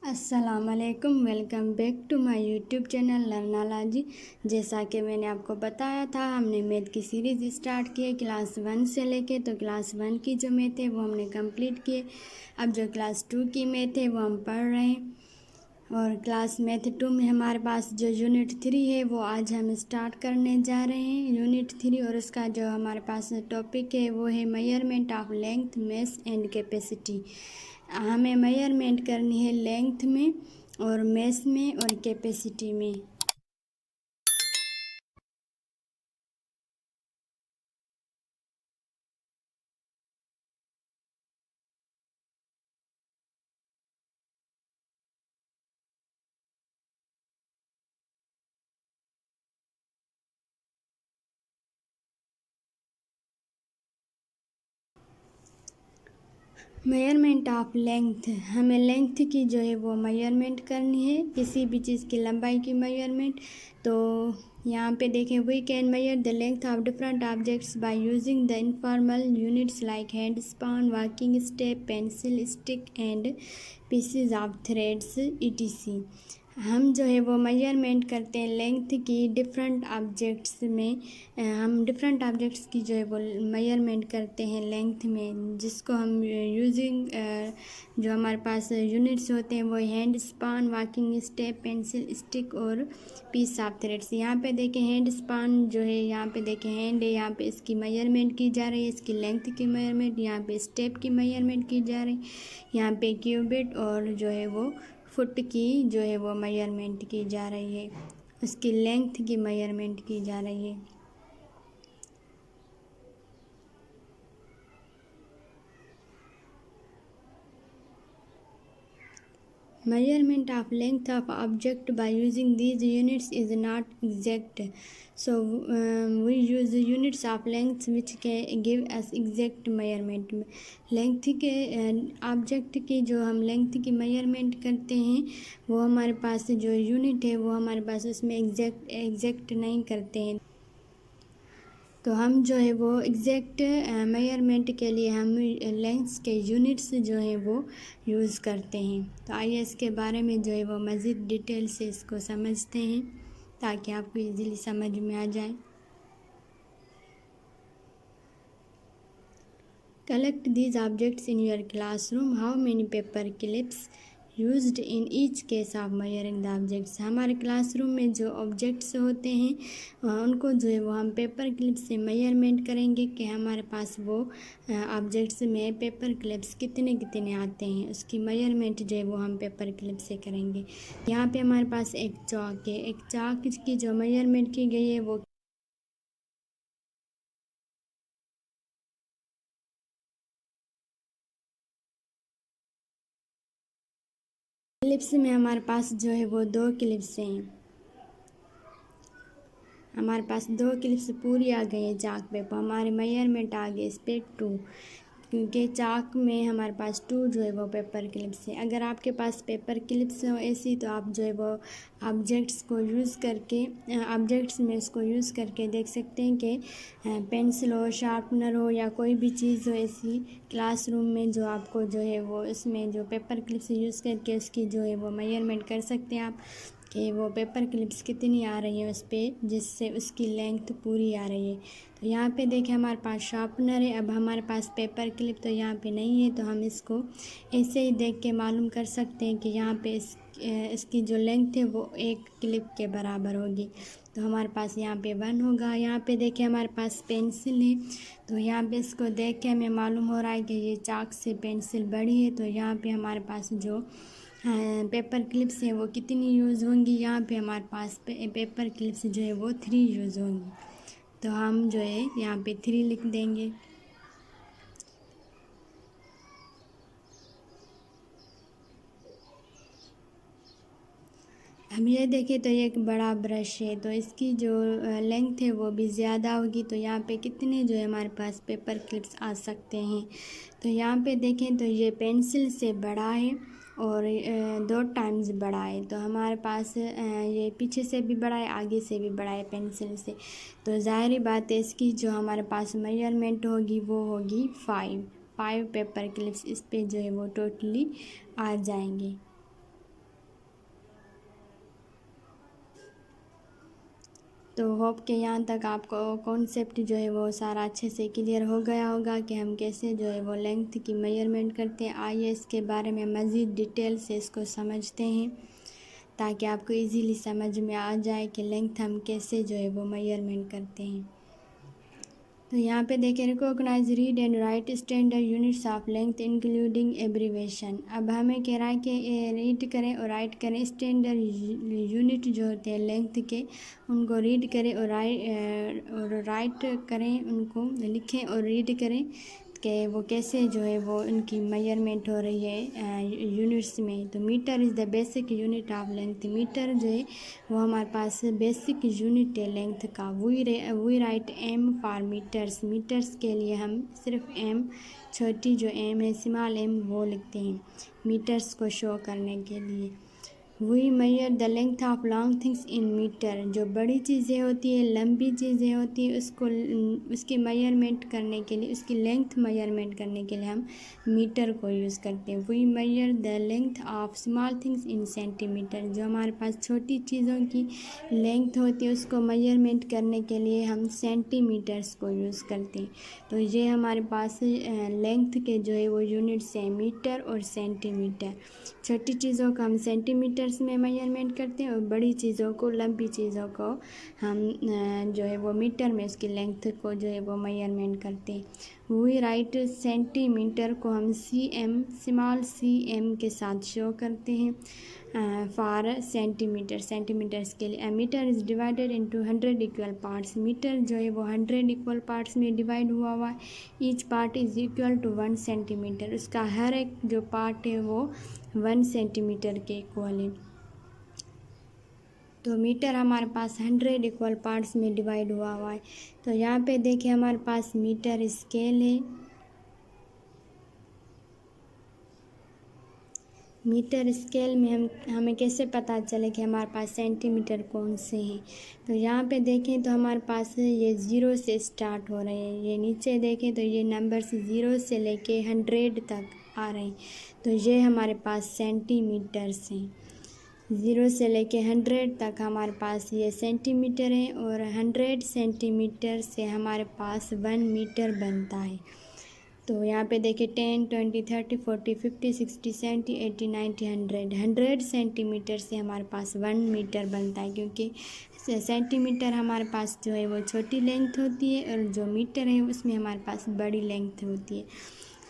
अस्सलामुअलैकुम, welcome back to my YouTube channel Learnalogy. जैसा कि मैंने आपको बताया था, हमने मैथ की सीरीज़ स्टार्ट की है क्लास 1 से लेके। तो क्लास 1 की जो मैथ है वो हमने कंप्लीट किए। अब जो क्लास 2 की मैथ है वो हम पढ़ रहे हैं। और क्लास मैथ 2 में हमारे पास जो यूनिट 3 है वो आज हम स्टार्ट करने जा रहे हैं, यूनिट 3। और उसका जो हमारे पास टॉपिक है वो है measurement of length, mess and capacity. हमें मेजरमेंट करनी है लेंथ में और मेस में और कैपेसिटी में। मेजरमेंट ऑफ लेंथ, हमें लेंथ की जो है वो मेजरमेंट करनी है, किसी भी चीज़ की लंबाई की मेजरमेंट। तो यहाँ पे देखें, we can measure the length of different objects by using the informal units like hand span, walking step, pencil stick and pieces of threads ETC. हम जो है वो मेजरमेंट करते हैं लेंथ की डिफरेंट ऑब्जेक्ट्स में। हम डिफरेंट ऑब्जेक्ट्स की जो है वो मेजरमेंट करते हैं लेंथ में, जिसको हम यूजिंग जो हमारे पास यूनिट्स होते हैं वो hand span, walking step, pencil stick और पीस ऑफ थ्रेड्स। यहाँ पे देखें हैंड स्पान जो है, यहाँ पे देखें हैंड है, यहाँ पे इसकी मेजरमेंट की जा रही है, इसकी लेंथ की मेजरमेंट। यहाँ पे स्टेप की मेजरमेंट की जा रही है। यहाँ पे क्यूबिट और जो है वो फुट की जो है वो मेजरमेंट की जा रही है, उसकी लेंथ की मेजरमेंट की जा रही है। Measurement of length of object by using these units is not exact. So we use the units of length which can give us exact measurement. Length के ऑब्जेक्ट की जो हम लेंथ की मेजरमेंट करते हैं वो हमारे पास जो यूनिट है वो हमारे पास उसमें एग्जैक्ट नहीं करते हैं। तो हम जो है वो एग्जैक्ट मेजरमेंट के लिए हम लेंथ्स के यूनिट्स जो हैं वो यूज़ करते हैं। तो आइए इसके बारे में जो है वो मज़ीद डिटेल से इसको समझते हैं ताकि आपको इजीली समझ में आ जाए। Collect these objects in your classroom. How many paper clips used in each case of measuring the objects. हमारे क्लासरूम में जो ऑब्जेक्ट्स होते हैं उनको जो है वो हम पेपर क्लिप्स से मेजरमेंट करेंगे कि हमारे पास वो ऑब्जेक्ट्स में पेपर क्लिप्स कितने कितने आते हैं, उसकी मेजरमेंट जो है वो हम पेपर क्लिप से करेंगे। यहाँ पे हमारे पास एक चॉक है, एक चॉक की जो मेजरमेंट की गई है वो क्लिप्स में हमारे पास जो है वो 2 क्लिप्स हैं। हमारे पास 2 क्लिप्स पूरी आ गई है चाक पे, तो हमारे मेजरमेंट आ गए इस पर 2, क्योंकि चाक में हमारे पास 2 जो है वो पेपर क्लिप्स है। अगर आपके पास पेपर क्लिप्स हो ऐसी तो आप जो है वो ऑब्जेक्ट्स को यूज़ करके ऑब्जेक्ट्स में इसको यूज़ करके देख सकते हैं कि पेंसिल हो, शार्पनर हो या कोई भी चीज़ हो ऐसी क्लासरूम में जो आपको जो है वो इसमें जो पेपर क्लिप्स यूज़ करके उसकी जो है वो मेजरमेंट कर सकते हैं आप कि वो पेपर क्लिप्स कितनी आ रही है उस पर, जिससे उसकी लेंथ पूरी आ रही है। तो यहाँ पे देखें हमारे पास शार्पनर है, अब हमारे पास पेपर क्लिप तो यहाँ पे नहीं है, तो हम इसको ऐसे ही देख के मालूम कर सकते हैं कि यहाँ पे इसकी जो लेंथ है वो 1 क्लिप के बराबर होगी। तो हमारे पास यहाँ पे 1 होगा। यहाँ पे देखें हमारे पास पेंसिल है, तो यहाँ पे इसको देख के हमें मालूम हो रहा है कि ये चाक से पेंसिल बड़ी है। तो यहाँ पे हमारे पास जो पेपर क्लिप्स हैं वो कितनी यूज़ होंगी, यहाँ पे हमारे पास पेपर क्लिप्स जो है वो 3 यूज़ होंगी। तो हम जो है यहाँ पे 3 लिख देंगे। हम ये देखें तो ये एक बड़ा ब्रश है, तो इसकी जो लेंथ है वो भी ज़्यादा होगी। तो यहाँ पे कितने जो है हमारे पास पेपर क्लिप्स आ सकते हैं। तो यहाँ पे देखें तो ये पेंसिल से बड़ा है और 2 टाइम्स बड़ा है। तो हमारे पास ये पीछे से भी बड़ा है, आगे से भी बड़ा है पेंसिल से। तो ज़ाहिर बात है इसकी जो हमारे पास मेजरमेंट होगी वो होगी 5 पेपर क्लिप्स इस पर जो है वो टोटली आ जाएंगे। तो होप के यहाँ तक आपको कॉन्सेप्ट जो है वो सारा अच्छे से क्लियर हो गया होगा कि हम कैसे जो है वो लेंथ की मेजरमेंट करते हैं। आइए इसके बारे में मज़ीद डिटेल से इसको समझते हैं ताकि आपको इजीली समझ में आ जाए कि लेंथ हम कैसे जो है वो मेजरमेंट करते हैं। तो यहाँ पे देखें, recognise read and write standard units of length including abbreviation. अब हमें कह रहा है कि रीड करें और राइट करें स्टैंडर्ड यूनिट जो होते हैं लेंथ के, उनको रीड करें और राइट करें, उनको लिखें और रीड करें कि वो कैसे जो है वो उनकी मेजरमेंट हो रही है यूनिट्स में। तो metre is the basic unit of length. Metre जो है वो हमारे पास बेसिक यूनिट है लेंथ का। We write M for metres. Metres के लिए हम सिर्फ एम, छोटी जो एम है स्मॉल एम, वो लिखते हैं मीटर्स को शो करने के लिए। We measure the length of long things in metre. जो बड़ी चीज़ें होती है, लंबी चीज़ें होती है, उसकी मेजरमेंट करने के लिए, उसकी लेंथ मेजरमेंट करने के लिए हम मीटर को यूज़ करते हैं। We measure the length of small things in centimetre. जो हमारे पास छोटी चीज़ों की लेंथ होती है उसको मेजरमेंट करने के लिए हम सेंटीमीटर्स को यूज़ करते हैं। तो ये हमारे पास लेंथ के जो है वो यूनिट्स हैं, मीटर और सेंटीमीटर। छोटी चीज़ों को हम सेंटीमीटर्स में मेजरमेंट करते हैं और बड़ी चीज़ों को, लंबी चीज़ों को हम जो है वो मीटर में उसकी लेंथ को जो है वो मेजरमेंट करते हैं। वी राइट सेंटीमीटर को हम CM, स्मॉल cm के साथ शो करते हैं फॉर सेंटीमीटर। सेंटीमीटर्स के लिए metre is divided into 100 equal parts. Metre जो है वो 100 इक्वल पार्ट्स में डिवाइड हुआ है। Each part is equal to 1 centimetre. उसका हर एक जो पार्ट है वो 1 सेंटीमीटर के इक्वल है। तो मीटर हमारे पास 100 इक्वल पार्ट्स में डिवाइड हुआ है। तो यहाँ पे देखिए हमारे पास मीटर स्केल है। मीटर स्केल में हमें कैसे पता चले कि हमारे पास सेंटीमीटर कौन से हैं। तो यहाँ पे देखें तो हमारे पास ये 0 से स्टार्ट हो रहे हैं। ये नीचे देखें तो ये नंबर्स 0 से लेके 100 तक आ रहे हैं। तो ये हमारे पास सेंटीमीटर्स हैं। 0 से लेके 100 तक हमारे पास ये सेंटीमीटर है और 100 सेंटीमीटर से हमारे पास 1 मीटर बनता है। तो यहाँ पे देखिए 10, 20, 30, 40, 50, 60, 70, 80, 90, 100 सेंटीमीटर से हमारे पास 1 मीटर बनता है, क्योंकि सेंटीमीटर हमारे पास जो है वो छोटी लेंथ होती है और जो मीटर है उसमें हमारे पास बड़ी लेंथ होती है।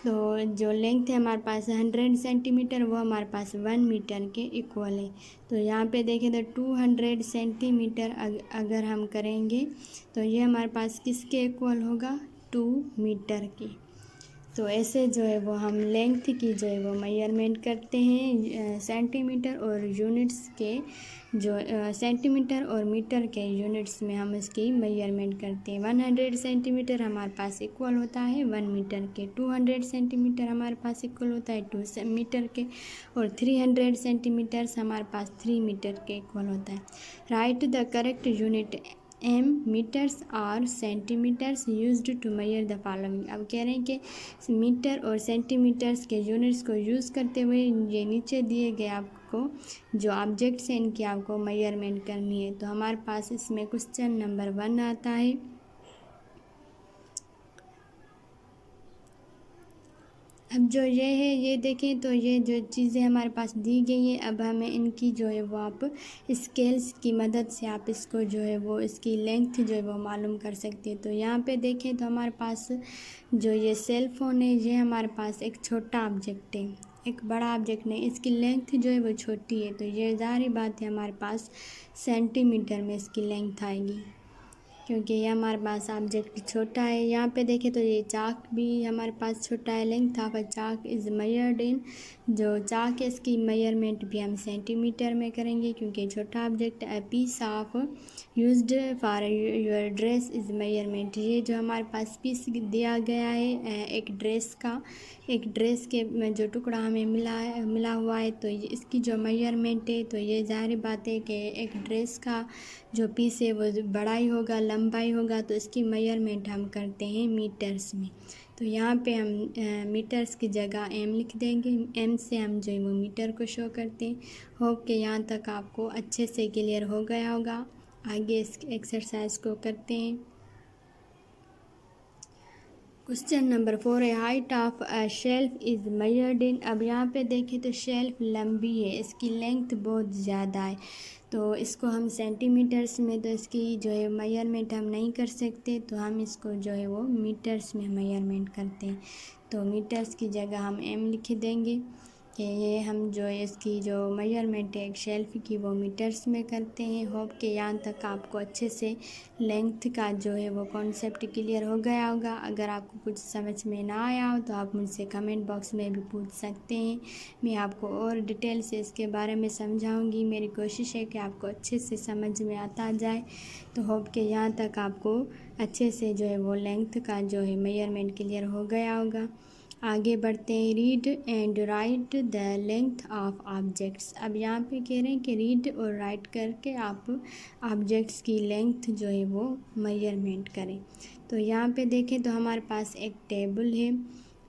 तो जो लेंथ है हमारे पास 100 सेंटीमीटर, वो हमारे पास 1 मीटर के इक्वल है। तो यहाँ पे देखें तो 200 सेंटीमीटर अगर हम करेंगे तो ये हमारे पास किसके इक्वल होगा, 2 मीटर के। तो ऐसे जो है वो हम लेंथ की जो है वो मेजरमेंट करते हैं सेंटीमीटर और यूनिट्स के जो सेंटीमीटर और मीटर के यूनिट्स में हम इसकी मेजरमेंट करते हैं। 100 सेंटीमीटर हमारे पास इक्वल होता है 1 मीटर के। 200 सेंटीमीटर हमारे पास इक्वल होता है 2 मीटर के और 300 सेंटीमीटर्स हमारे पास 3 मीटर के इक्वल होता है। Right the correct unit M, metres और centimetres used to measure the following. अब कह रहे हैं कि मीटर और सेंटीमीटर्स के यूनिट्स को यूज़ करते हुए ये नीचे दिए गए आपको जो ऑब्जेक्ट्स हैं इनकी आपको मेजरमेंट करनी है। तो हमारे पास इसमें क्वेश्चन नंबर 1 आता है। अब जो ये है, ये देखें तो ये जो चीज़ें हमारे पास दी गई हैं, अब हमें इनकी जो है वो आप स्केल्स की मदद से आप इसको जो है वो इसकी लेंथ जो है वो मालूम कर सकते हैं। तो यहाँ पे देखें तो हमारे पास जो ये सेल फ़ोन है, ये हमारे पास एक छोटा ऑब्जेक्ट है, एक बड़ा ऑब्जेक्ट नहीं। इसकी लेंथ जो है वो छोटी है, तो ये ज़ाहिर बात है हमारे पास सेंटीमीटर में इसकी लेंथ आएगी, क्योंकि ये हमारे पास ऑब्जेक्ट छोटा है। यहाँ पे देखें तो ये चाक भी हमारे पास छोटा है। Length of a chalk is measured in, जो चाक है इसकी मेजरमेंट भी हम सेंटीमीटर में करेंगे, क्योंकि छोटा ऑब्जेक्ट है। Piece of used for your dress is measurement. ये जो हमारे पास पीस दिया गया है एक ड्रेस का, एक ड्रेस के जो टुकड़ा हमें मिला हुआ है, तो इसकी जो मेजरमेंट है, तो ये ज़ाहिर बात है कि एक ड्रेस का जो पीस है वो बड़ाई होगा, लंबाई होगा, तो इसकी मेजरमेंट हम करते हैं मीटर्स में। तो यहाँ पे हम मीटर्स की जगह एम लिख देंगे। एम से हम जो है वो मीटर को शो करते हैं। होप कि यहाँ तक आपको अच्छे से क्लियर हो गया होगा। आगे इस एक्सरसाइज को करते हैं। क्वेश्चन नंबर 4 है, height of a shelf is measured इन। अब यहाँ पे देखें तो शेल्फ लंबी है, इसकी लेंथ बहुत ज़्यादा है, तो इसको हम सेंटीमीटर्स में तो इसकी जो है मेजरमेंट हम नहीं कर सकते, तो हम इसको जो है वो मीटर्स में मेजरमेंट करते हैं। तो मीटर्स की जगह हम एम लिख देंगे कि ये हम जो है इसकी जो मेजरमेंट है एक शेल्फ की वो मीटर्स में करते हैं। होप कि यहाँ तक आपको अच्छे से लेंथ का जो है वो कॉन्सेप्ट क्लियर हो गया होगा। अगर आपको कुछ समझ में ना आया हो तो आप मुझसे कमेंट बॉक्स में भी पूछ सकते हैं, मैं आपको और डिटेल से इसके बारे में समझाऊंगी। मेरी कोशिश है कि आपको अच्छे से समझ में आता जाए। तो होप कि यहाँ तक आपको अच्छे से जो है वो लेंथ का जो है मेजरमेंट क्लियर हो गया होगा। आगे बढ़ते हैं, read and right the length of objects. अब यहाँ पे कह रहे हैं कि रीड और राइट करके आप ऑब्जेक्ट्स की लेंथ जो है वो मेजरमेंट करें। तो यहाँ पे देखें तो हमारे पास एक टेबल है,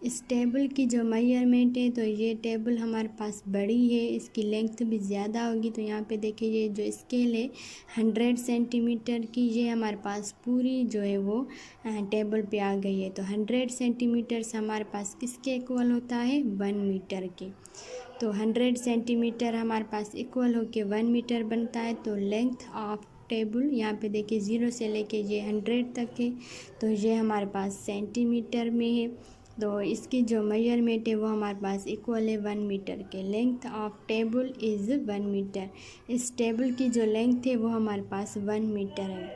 इस टेबल की जो मेजरमेंट है तो ये टेबल हमारे पास बड़ी है, इसकी लेंथ भी ज़्यादा होगी। तो यहाँ पे देखिए ये जो स्केल है 100 सेंटीमीटर की, ये हमारे पास पूरी जो है वो टेबल पे आ गई है। तो 100 सेंटीमीटर्स हमारे पास किसके इक्वल होता है, 1 मीटर के। तो 100 सेंटीमीटर हमारे पास इक्वल होके 1 मीटर बनता है। तो लेंथ ऑफ टेबल यहाँ पे देखिए 0 से लेके ये 100 तक है, तो ये हमारे पास सेंटीमीटर में है। तो इसकी जो मेजरमेंट है वो हमारे पास इक्वल है 1 मीटर के। Length of table is 1 metre. इस टेबल की जो लेंथ है वो हमारे पास 1 मीटर है,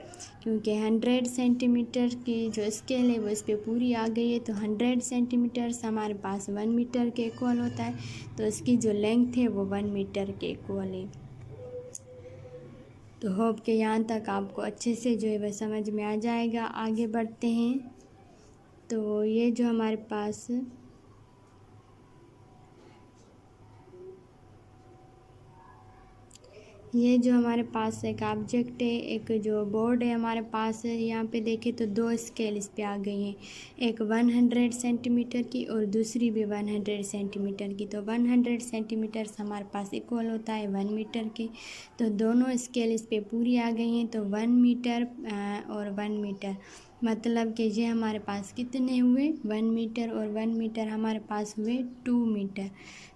क्योंकि 100 सेंटीमीटर की जो स्केल है वो इस पर पूरी आ गई है। तो 100 सेंटीमीटर्स हमारे पास 1 मीटर के इक्वल होता है, तो इसकी जो लेंथ है वो 1 मीटर के इक्वल है। तो होप कि यहाँ तक आपको अच्छे से जो है वह समझ में आ जाएगा। आगे बढ़ते हैं, तो ये जो हमारे पास एक ऑब्जेक्ट है, एक जो बोर्ड है हमारे पास है। यहाँ पे देखें तो 2 स्केल इस पे आ गई हैं, एक 100 सेंटीमीटर की और दूसरी भी 100 सेंटीमीटर की। तो 100 सेंटीमीटर हमारे पास इक्वल होता है 1 मीटर के। तो दोनों स्केल इस पे पूरी आ गई हैं, तो 1 मीटर और 1 मीटर, मतलब कि ये हमारे पास कितने हुए, 1 मीटर और 1 मीटर हमारे पास हुए 2 मीटर।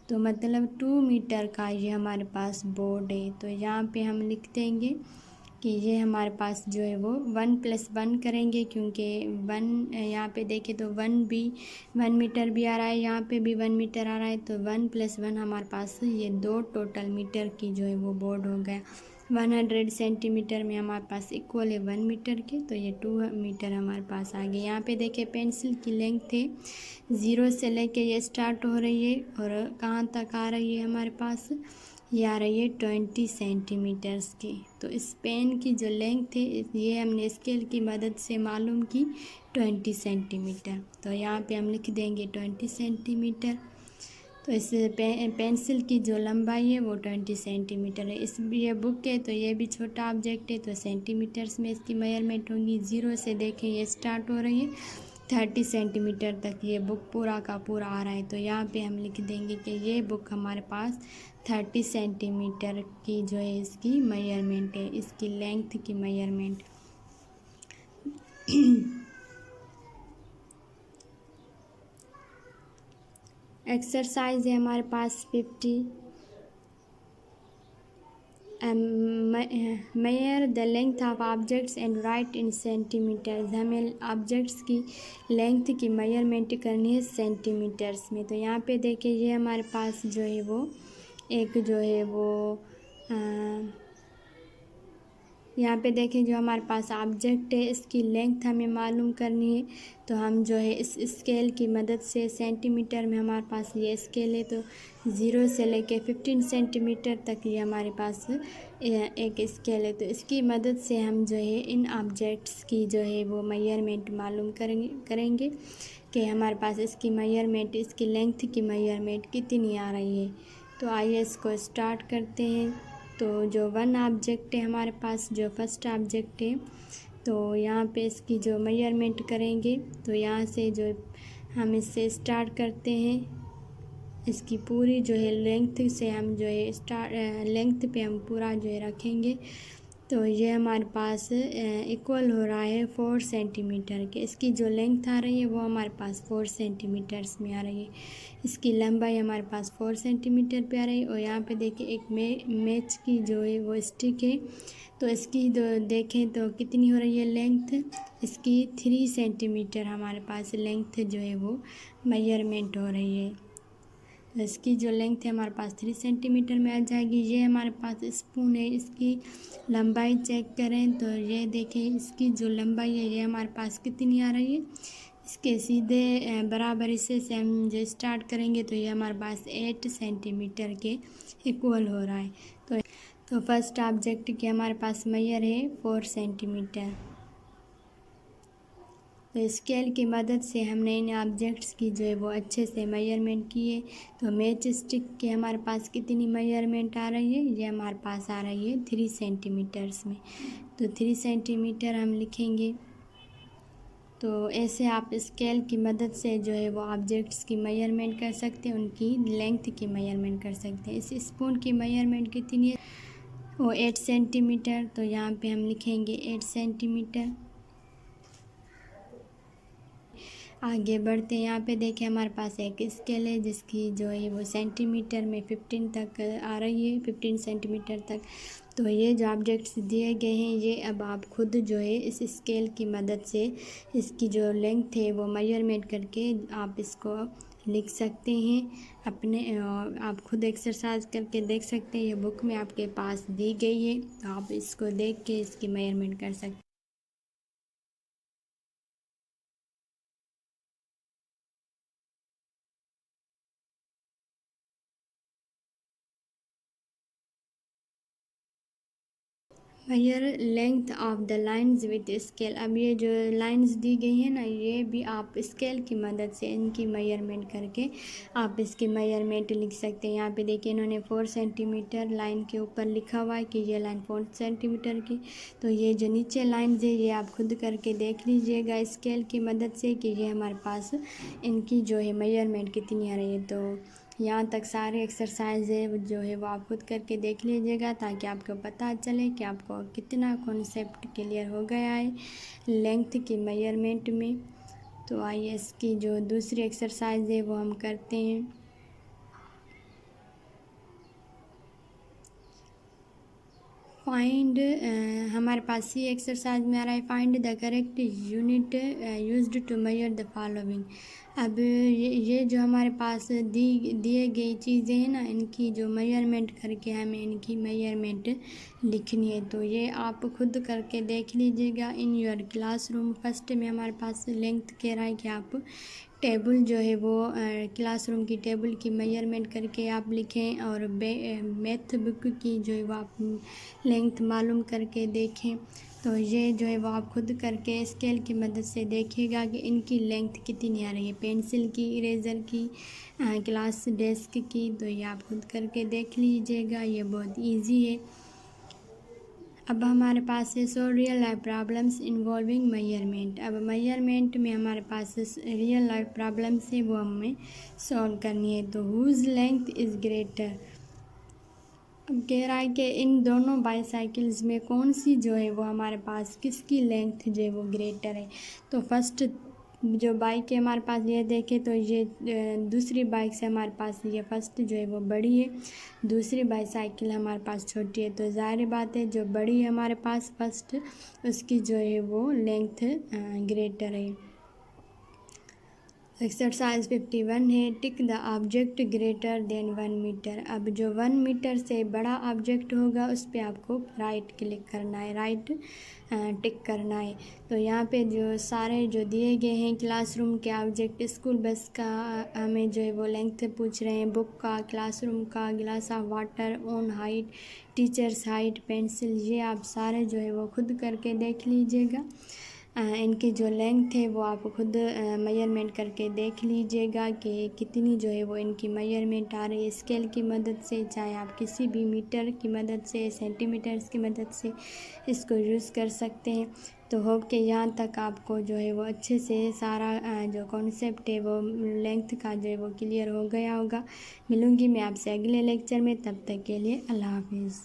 तो मतलब 2 मीटर का ये हमारे पास बोर्ड है। तो यहाँ पे हम लिख देंगे कि ये हमारे पास जो है वो 1 + 1 करेंगे, क्योंकि 1 यहाँ पे देखें तो 1 मीटर भी आ रहा है, यहाँ पे भी 1 मीटर आ रहा है। तो 1 + 1 हमारे पास ये 2 टोटल मीटर की जो है वो बोर्ड हो गया। 100 सेंटीमीटर में हमारे पास इक्वल है 1 मीटर के, तो ये 2 मीटर हमारे पास आ गए। यहाँ पे देखिए पेंसिल की लेंथ है 0 से लेके ये स्टार्ट हो रही है और कहाँ तक आ रही है हमारे पास, ये आ रही है 20 सेंटीमीटर्स की। तो इस पेन की जो लेंथ है ये हमने स्केल की मदद से मालूम की 20 सेंटीमीटर। तो यहाँ पे हम लिख देंगे 20 सेंटीमीटर। तो इस पेंसिल की जो लंबाई है वो 20 सेंटीमीटर है। ये बुक है तो ये भी छोटा ऑब्जेक्ट है, तो सेंटीमीटर्स में इसकी मेजरमेंट होंगी। 0 से देखें ये स्टार्ट हो रही है 30 सेंटीमीटर तक ये बुक पूरा का पूरा आ रहा है। तो यहाँ पे हम लिख देंगे कि ये बुक हमारे पास 30 सेंटीमीटर की जो है इसकी मेजरमेंट है, इसकी लेंथ की मेजरमेंट। एक्सरसाइज है हमारे पास 50। Measure the length of objects and write in centimetres. हमें ऑब्जेक्ट्स की लेंथ की मेजरमेंट करनी है सेंटीमीटर्स में। तो यहाँ पे देखिए ये हमारे पास जो है वो एक जो है वो यहाँ पे देखें जो हमारे पास ऑब्जेक्ट है इसकी लेंथ हमें मालूम करनी है। तो हम जो है इस स्केल की मदद से, सेंटीमीटर में हमारे पास ये स्केल है, तो 0 से लेके 15 सेंटीमीटर तक ये हमारे पास एक स्केल है। तो इसकी मदद से हम जो है इन ऑब्जेक्ट्स की जो है वो मेजरमेंट मालूम करेंगे कि हमारे पास इसकी मेजरमेंट, इसकी लेंथ की मेजरमेंट कितनी आ रही है। तो आइए इसको स्टार्ट करते हैं। तो जो 1 ऑब्जेक्ट है हमारे पास, जो फर्स्ट ऑब्जेक्ट है, तो यहाँ पे इसकी जो मेजरमेंट करेंगे तो यहाँ से जो हम इससे स्टार्ट करते हैं। इसकी पूरी जो है लेंथ से हम जो है लेंथ पे हम पूरा जो है रखेंगे। तो ये हमारे पास इक्वल हो रहा है 4 सेंटीमीटर के। इसकी जो लेंथ आ रही है वो हमारे पास 4 सेंटीमीटर्स में आ रही है। इसकी लंबाई हमारे पास 4 सेंटीमीटर पे आ रही है। और यहाँ पे देखिए एक मैच की जो है वो स्टिक है, तो इसकी देखें तो कितनी हो रही है लेंथ, इसकी 3 सेंटीमीटर हमारे पास लेंथ जो है वो मेजरमेंट हो रही है। तो इसकी जो लेंथ है हमारे पास 3 सेंटीमीटर में आ जाएगी। ये हमारे पास स्पून है, इसकी लंबाई चेक करें तो ये देखें इसकी जो लंबाई है ये हमारे पास कितनी आ रही है। इसके सीधे बराबर हिस्से से हम जो स्टार्ट करेंगे तो ये हमारे पास 8 सेंटीमीटर के इक्वल हो रहा है। तो फर्स्ट ऑब्जेक्ट के हमारे पास मेजर है 4 सेंटीमीटर। तो स्केल की मदद से हमने इन ऑब्जेक्ट्स की जो है वो अच्छे से मेजरमेंट किए। तो मैच स्टिक के हमारे पास कितनी मेजरमेंट आ रही है, ये हमारे पास आ रही है 3 सेंटीमीटर्स में। तो 3 सेंटीमीटर हम लिखेंगे। तो ऐसे आप स्केल की मदद से जो है वो ऑब्जेक्ट्स की मेजरमेंट कर सकते हैं, उनकी लेंथ की मेजरमेंट कर सकते हैं। इस स्पून की मेजरमेंट कितनी है, वो 8 सेंटीमीटर। तो यहाँ पे हम लिखेंगे 8 सेंटीमीटर। आगे बढ़ते हैं। यहाँ पे देखें हमारे पास एक स्केल है जिसकी जो है वो सेंटीमीटर में 15 तक आ रही है, 15 सेंटीमीटर तक। तो ये जो ऑब्जेक्ट्स दिए गए हैं ये अब आप खुद जो है इस स्केल की मदद से इसकी जो लेंथ है वो मेजरमेंट करके आप इसको लिख सकते हैं अपने। आप खुद एक्सरसाइज करके देख सकते हैं, ये बुक में आपके पास दी गई है, तो आप इसको देख के इसकी मेजरमेंट कर सकते हैं। Major length of the lines with scale. अब ये जो लाइन्स दी गई हैं ना, ये भी आप स्केल की मदद से इनकी मेजरमेंट करके आप इसकी मेजरमेंट लिख सकते हैं। यहाँ पे देखिए इन्होंने 4 सेंटीमीटर लाइन के ऊपर लिखा हुआ है कि ये लाइन 4 सेंटीमीटर की। तो ये जो नीचे लाइन्स है ये आप खुद करके देख लीजिएगा स्केल की मदद से कि ये हमारे पास इनकी जो है मेजरमेंट कितनी आ रही है। तो यहाँ तक सारे एक्सरसाइज है जो है वो आप खुद करके देख लीजिएगा, ताकि आपको पता चले कि आपको कितना कॉन्सेप्ट क्लियर हो गया है लेंथ की मेजरमेंट में। तो आइए इसकी जो दूसरी एक्सरसाइज है वो हम करते हैं। फाइंड हमारे पास सी एक्सरसाइज में आ रहा है, find the correct unit used to measure the following. अब ये जो हमारे पास दिए गई चीज़ें हैं ना, इनकी जो मेजरमेंट करके हमें इनकी मेजरमेंट लिखनी है। तो ये आप खुद करके देख लीजिएगा इन योर क्लासरूम। फर्स्ट में हमारे पास लेंथ कह रहा है कि आप टेबल जो है वो क्लासरूम की टेबल की मेजरमेंट करके आप लिखें, और मैथ बुक की जो है वो आप लेंथ मालूम करके देखें। तो ये जो है वो आप खुद करके स्केल की मदद से देखिएगा कि इनकी लेंथ कितनी आ रही है, पेंसिल की, इरेज़र की, क्लास डेस्क की। तो ये आप खुद करके देख लीजिएगा, ये बहुत इजी है। अब हमारे पास है so real life problems involving measurement. अब मेजरमेंट में हमारे पास रियल लाइफ प्रॉब्लम्स है वो हमें सॉल्व करनी है। तो हुज लेंथ इज़ ग्रेटर। अब कह रहा है कि इन दोनों बाईसाइकिल्स में कौन सी जो है वो हमारे पास किसकी लेंथ जो है वो ग्रेटर है। तो फर्स्ट जो बाइक है हमारे पास ये देखें तो ये दूसरी बाइक से हमारे पास ये फर्स्ट जो है वो बड़ी है, दूसरी बाईसाइकिल हमारे पास छोटी है। तो ज़ाहिर बात है जो बड़ी है हमारे पास फर्स्ट, उसकी जो है वो लेंथ ग्रेटर है। एक्सरसाइज 51 है, tick the object greater than 1 metre. अब जो 1 मीटर से बड़ा ऑब्जेक्ट होगा उस पर आपको राइट क्लिक करना है, राइट टिक करना है। तो यहाँ पे जो सारे जो दिए गए हैं क्लासरूम के ऑब्जेक्ट, स्कूल बस का हमें जो है वो लेंथ पूछ रहे हैं, बुक का, क्लासरूम का, गिलास of water, own height, teachers height, pencil, ये आप सारे जो है वो खुद करके देख लीजिएगा। इनकी जो लेंथ है वो आप खुद मेजरमेंट करके देख लीजिएगा कि कितनी जो है वो इनकी मेजरमेंट आ रही है स्केल की मदद से, चाहे आप किसी भी मीटर की मदद से, सेंटीमीटर्स की मदद से इसको यूज़ कर सकते हैं। तो होप कि यहाँ तक आपको जो है वो अच्छे से सारा जो कॉन्सेप्ट है वो लेंथ का जो है वो क्लियर हो गया होगा। मिलूँगी मैं आपसे अगले लेक्चर में, तब तक के लिए अल्लाह हाफिज़।